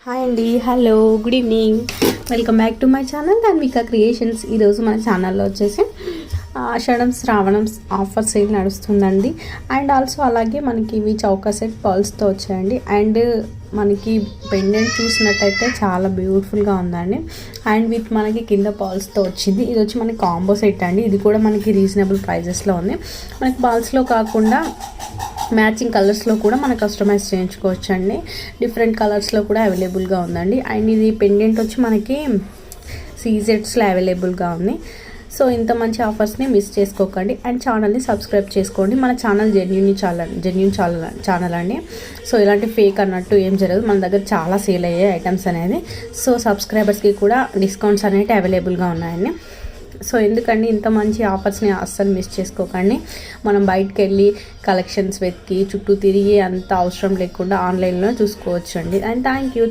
Hi అండి, hello, good evening. Welcome back to my channel Anvika creations. ఈరోజు మన ఛానల్లో వచ్చేసి ఆషాఢం శ్రావణం ఆఫర్ సేల్ నడుస్తుందండి. అండ్ ఆల్సో అలాగే మనకి ఇవి చౌకా సెట్ పర్ల్స్తో వచ్చాయండి. అండ్ మనకి పెండెంట్ చూసినట్టయితే చాలా బ్యూటిఫుల్గా ఉందండి. అండ్ విత్ మనకి కింద పర్ల్స్తో వచ్చింది. ఇది వచ్చి మనకి కాంబో సెట్ అండి. ఇది కూడా మనకి రీజనబుల్ ప్రైజెస్లో ఉంది. మనకి పర్ల్స్లో కాకుండా మ్యాచింగ్ కలర్స్లో కూడా మనం కస్టమైజ్ చేయించుకోవచ్చు అండి. డిఫరెంట్ కలర్స్లో కూడా అవైలబుల్గా ఉందండి. అండ్ ఇది పెండెంట్ వచ్చి మనకి సీజెట్స్లో అవైలబుల్గా ఉంది. సో ఇంత మంచి ఆఫర్స్ని మిస్ చేసుకోకండి. అండ్ ఛానల్ని సబ్స్క్రైబ్ చేసుకోండి. మన ఛానల్ జెన్యూన్ ఛానల్ అండి. సో ఇలాంటి ఫేక్ అన్నట్టు ఏం జరగదు. మన దగ్గర చాలా సేల్ అయ్యే ఐటమ్స్ అనేది. సో సబ్స్క్రైబర్స్కి కూడా డిస్కౌంట్స్ అనేవి అవైలబుల్గా ఉన్నాయండి. సో ఎందుకండి ఇంత మంచి ఆఫర్స్ని అస్సలు మిస్ చేసుకోకండి. మనం బయటకు వెళ్ళి కలెక్షన్స్ వెతికి చుట్టూ తిరిగి అంత అవసరం లేకుండా ఆన్లైన్లో చూసుకోవచ్చు అండి. And thank you.